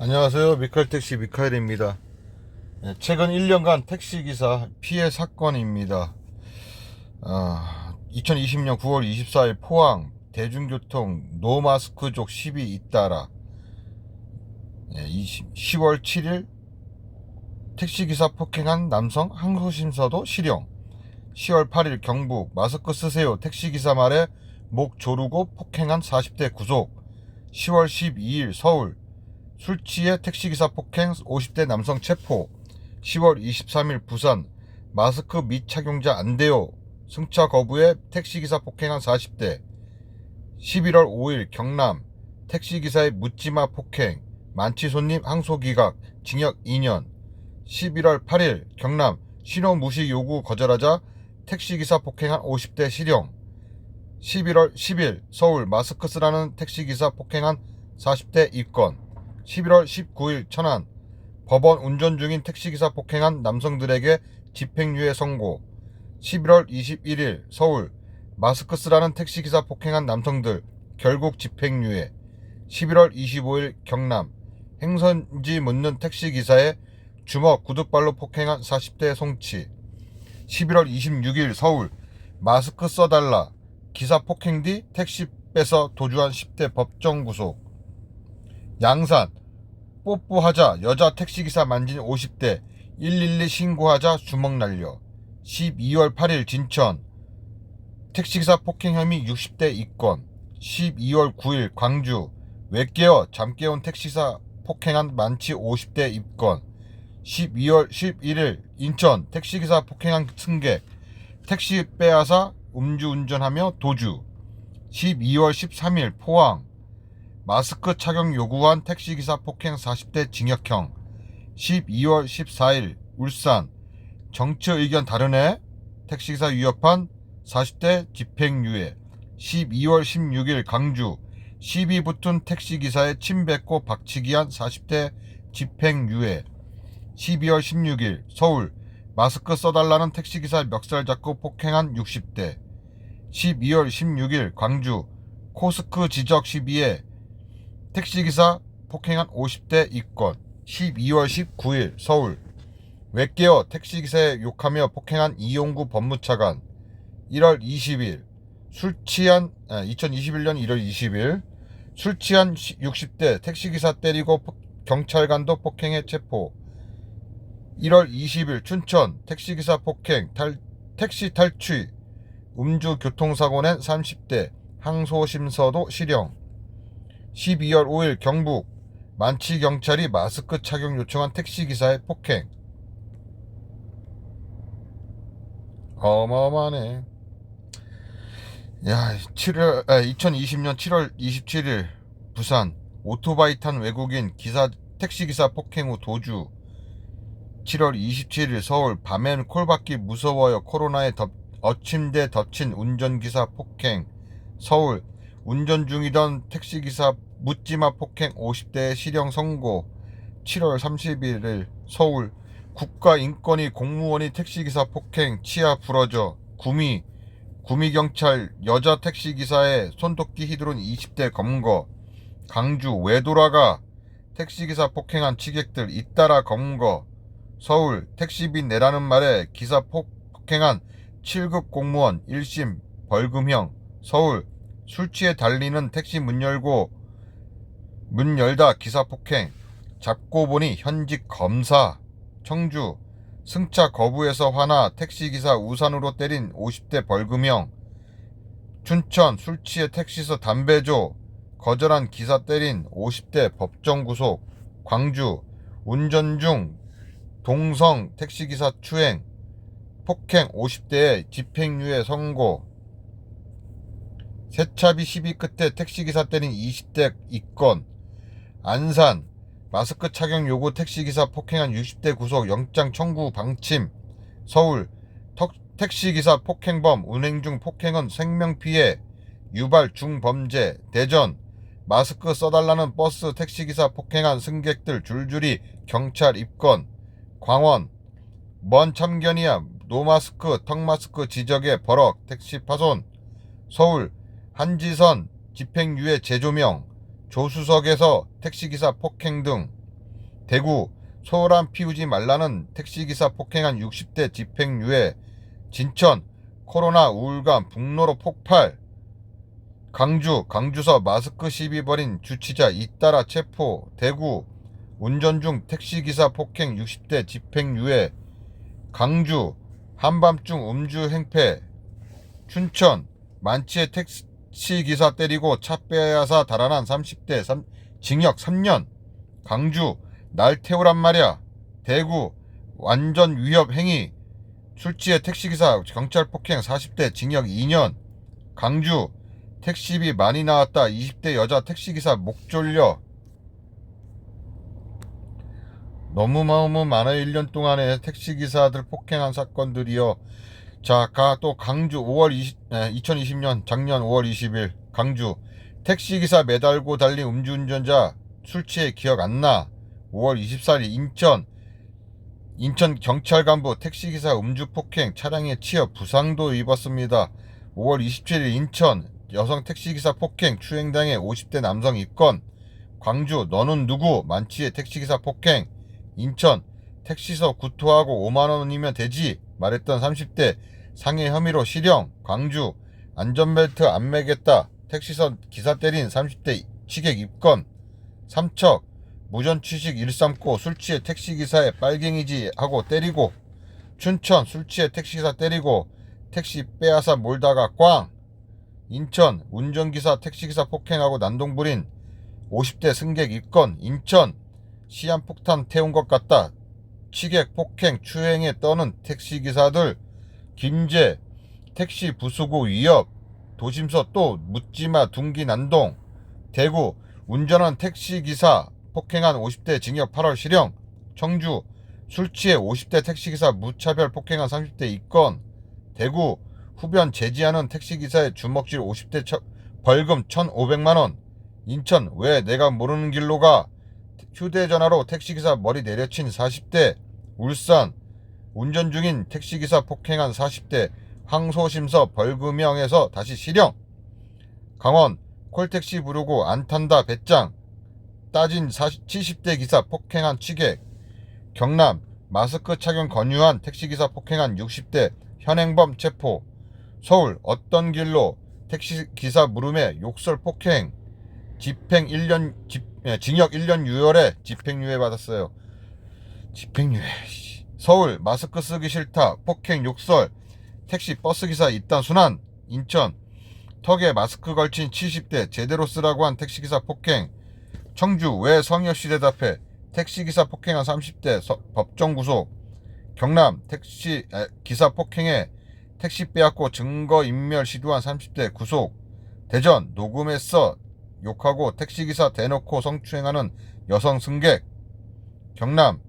안녕하세요. 미카엘택시 미카엘입니다. 최근 1년간 택시기사 피해 사건입니다. 2020년 9월 24일 포항 대중교통 노마스크족 시비 잇따라 10월 7일 택시기사 폭행한 남성 항소심사도 실형. 10월 8일 경북 마스크 쓰세요 택시기사 말에 목 조르고 폭행한 40대 구속. 10월 12일 서울 술 취해 택시기사 폭행 50대 남성 체포. 10월 23일 부산 마스크 미착용자 안 돼요 승차 거부해 택시기사 폭행한 40대. 11월 5일 경남 택시기사의 묻지마 폭행 만취 손님 항소 기각 징역 2년. 11월 8일 경남 신호 무시 요구 거절하자 택시기사 폭행한 50대 실형. 11월 10일 서울 마스크 쓰라는 택시기사 폭행한 40대 입건. 11월 19일 천안 법원 운전 중인 택시기사 폭행한 남성들에게 집행유예 선고. 11월 21일 서울 마스크 쓰라는 택시기사 폭행한 남성들 결국 집행유예. 11월 25일 경남 행선지 묻는 택시기사의 주먹 구두발로 폭행한 40대 송치. 11월 26일 서울 마스크 써달라 기사 폭행 뒤 택시 뺏어 도주한 10대 법정 구속. 양산 뽀뽀하자 여자 택시기사 만진 50대 112 신고하자 주먹 날려. 12월 8일 진천 택시기사 폭행 혐의 60대 입건. 12월 9일 광주 외깨어 잠 깨운 택시기사 폭행한 만취 50대 입건. 12월 11일 인천 택시기사 폭행한 승객 택시 빼앗아 음주운전하며 도주. 12월 13일 포항 마스크 착용 요구한 택시기사 폭행 40대 징역형. 12월 14일 울산 정치 의견 다르네 택시기사 위협한 40대 집행유예. 12월 16일 강주 시비 붙은 택시기사의 침 뱉고 박치기한 40대 집행유예. 12월 16일 서울 마스크 써달라는 택시기사 멱살 잡고 폭행한 60대. 12월 16일 광주 코스크 지적 시비에 택시기사 폭행한 50대 입건. 12월 19일 서울 외깨어 택시기사에 욕하며 폭행한 이용구 법무차관. 1월 20일 2021년 1월 20일 술 취한 60대 택시기사 때리고 경찰관도 폭행해 체포. 1월 20일 춘천 택시기사 폭행 택시 탈취 음주 교통사고 낸 30대 항소심서도 실형. 12월 5일 경북 만취경찰이 마스크 착용 요청한 택시기사의 폭행. 어마어마하네. 2020년 7월 27일 부산 오토바이 탄 외국인 택시기사 폭행 후 도주. 7월 27일 서울 밤엔 콜받기 무서워요 코로나에 어침대 덮친 운전기사 폭행. 서울 운전 중이던 택시기사 묻지마 폭행 50대 실형 선고. 7월 31일 서울 국가인권위 공무원이 택시기사 폭행 치아 부러져 구미경찰 여자 택시기사의 손도끼 휘두른 20대 검거. 강주 왜 돌아가 택시기사 폭행한 취객들 잇따라 검거. 서울 택시비 내라는 말에 기사 폭행한 7급 공무원 1심 벌금형. 서울 술 취해 달리는 택시 문 열다 기사 폭행 잡고 보니 현직 검사. 청주 승차 거부해서 화나 택시기사 우산으로 때린 50대 벌금형. 춘천 술 취해 택시에서 담배 줘 거절한 기사 때린 50대 법정 구속. 광주 운전 중 동성 택시기사 추행 폭행 50대에 집행유예 선고. 세차비 시비 끝에 택시기사 때린 20대 입건. 안산 마스크 착용 요구 택시기사 폭행한 60대 구속 영장 청구 방침. 서울 택시기사 폭행범 운행 중 폭행은 생명피해 유발 중범죄. 대전 마스크 써달라는 버스 택시기사 폭행한 승객들 줄줄이 경찰 입건. 광원 뭔 참견이야 노마스크 턱마스크 지적에 버럭 택시 파손. 서울 한지선 집행유예 재조명 조수석에서 택시기사 폭행 등 대구 소란 피우지 말라는 택시기사 폭행한 60대 집행유예. 진천 코로나 우울감 북로로 폭발. 강주서 마스크 시비 벌인 주치자 잇따라 체포. 대구 운전 중 택시기사 폭행 60대 집행유예. 강주 한밤중 음주 행패. 춘천 만취해 택시기사 때리고 차 빼앗아 달아난 30대 징역 3년. 강주 날 태우란 말야. 대구 완전 위협 행위. 술 취해 택시기사 경찰 폭행 40대 징역 2년. 강주 택시비 많이 나왔다. 20대 여자 택시기사 목 졸려. 너무 많아요. 1년 동안에 택시기사들 폭행한 사건들이요. 자, 또 강주 2020년 작년 5월 20일 강주 택시기사 매달고 달린 음주운전자 술 취해 기억 안 나. 5월 24일 인천 경찰 간부 택시기사 음주 폭행 차량에 치여 부상도 입었습니다. 5월 27일 인천 여성 택시기사 폭행 추행당해 50대 남성 입건. 광주 너는 누구 만취해 택시기사 폭행. 인천 택시서 구토하고 5만원이면 되지 말했던 30대 상해 혐의로 실형. 광주 안전벨트 안 매겠다 택시서 기사 때린 30대 취객 입건. 삼척 무전 취식 일 삼고 술 취해 택시기사에 빨갱이지 하고 때리고. 춘천 술 취해 택시기사 때리고 택시 빼앗아 몰다가 꽝. 인천 운전기사 택시기사 폭행하고 난동 부린 50대 승객 입건. 인천 시한폭탄 태운 것 같다 취객 폭행 추행에 떠는 택시기사들. 김제 택시 부수고 위협. 도심서 또 묻지마 둥기 난동. 대구 운전한 택시기사 폭행한 50대 징역 8월 실형. 청주 술 취해 50대 택시기사 무차별 폭행한 30대 입건. 대구 후변 제지하는 택시기사의 주먹질 50대 벌금 1,500만원. 인천 왜 내가 모르는 길로 가 휴대전화로 택시기사 머리 내려친 40대. 울산 운전 중인 택시기사 폭행한 40대 항소심서 벌금형에서 다시 실형. 강원 콜택시 부르고 안 탄다 배짱 따진 70대 기사 폭행한 취객. 경남 마스크 착용 권유한 택시기사 폭행한 60대 현행범 체포. 서울 어떤 길로 택시기사 물음에 욕설 폭행. 징역 1년 유월에 집행유예 받았어요. 집행유예. 서울 마스크 쓰기 싫다 폭행 욕설 택시 버스기사 입단 순환. 인천 턱에 마스크 걸친 70대 제대로 쓰라고 한 택시기사 폭행. 청주 왜 성의 없이 대답해 택시기사 폭행한 30대 법정 구속. 경남 택시기사 폭행에 택시 빼앗고 증거인멸 시도한 30대 구속. 대전 녹음했어 욕하고 택시기사 대놓고 성추행하는 여성 승객. 경남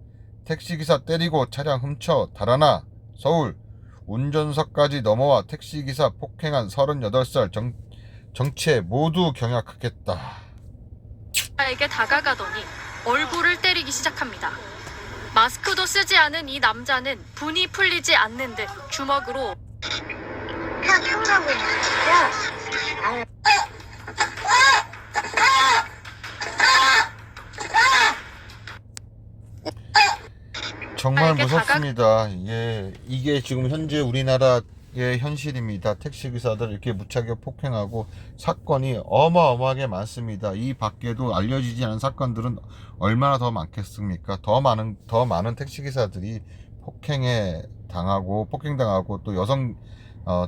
택시기사 때리고 차량 훔쳐 달아나. 서울 운전석까지 넘어와 택시기사 폭행한 38살 정체 모두 경악하겠다. 에게 다가가더니 얼굴을 때리기 시작합니다. 마스크도 쓰지 않은 이 남자는 분이 풀리지 않는 듯 주먹으로 정말 무섭습니다. 이게 지금 현재 우리나라의 현실입니다. 택시기사들 이렇게 무차별 폭행하고 사건이 어마어마하게 많습니다. 이 밖에도 알려지지 않은 사건들은 얼마나 더 많겠습니까? 더 많은 택시기사들이 폭행당하고 또 여성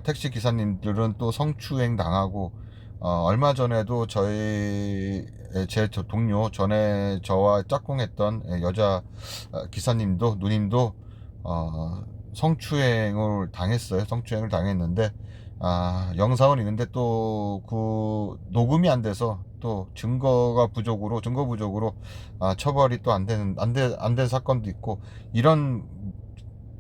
택시기사님들은 또 성추행 당하고. 얼마 전에도 제 동료 전에 저와 짝꿍했던 여자 기사님도 누님도 성추행을 당했는데 영상은 있는데 또 그 녹음이 안 돼서 또 증거 부족으로 처벌이 또 안 된 사건도 있고. 이런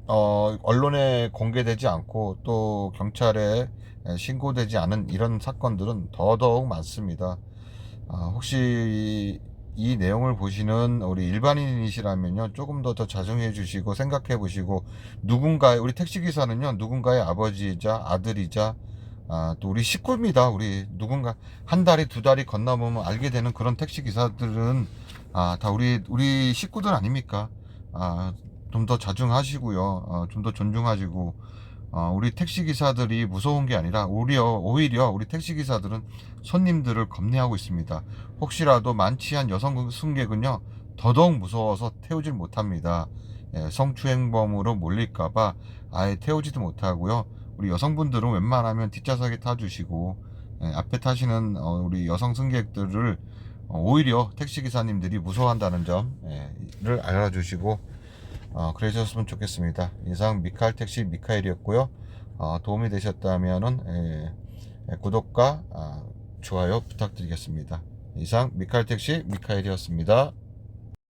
언론에 공개되지 않고 또 경찰에 신고되지 않은 이런 사건들은 더더욱 많습니다. 혹시 이 내용을 보시는 우리 일반인이시라면요, 조금 더 자중해 주시고 생각해 보시고, 우리 택시기사는요, 누군가의 아버지이자 아들이자 또 우리 식구입니다. 우리 누군가 한 달이 두 달이 건너보면 알게 되는 그런 택시 기사들은 다 우리 식구들 아닙니까? 좀 더 자중하시고요. 좀 더 존중하시고, 우리 택시 기사들이 무서운 게 아니라 오히려 우리 택시 기사들은 손님들을 겁내하고 있습니다. 혹시라도 만취한 여성 승객은요, 더더욱 무서워서 태우질 못합니다. 성추행범으로 몰릴까봐 아예 태우지도 못하고요. 우리 여성분들은 웬만하면 뒷좌석에 타주시고, 앞에 타시는 우리 여성 승객들을 오히려 택시기사님들이 무서워한다는 점을 알아주시고 그러셨으면 좋겠습니다. 이상 미카엘 택시 미카엘이었고요. 도움이 되셨다면은 구독과 좋아요 부탁드리겠습니다. 이상 미카엘 택시 미카엘이었습니다.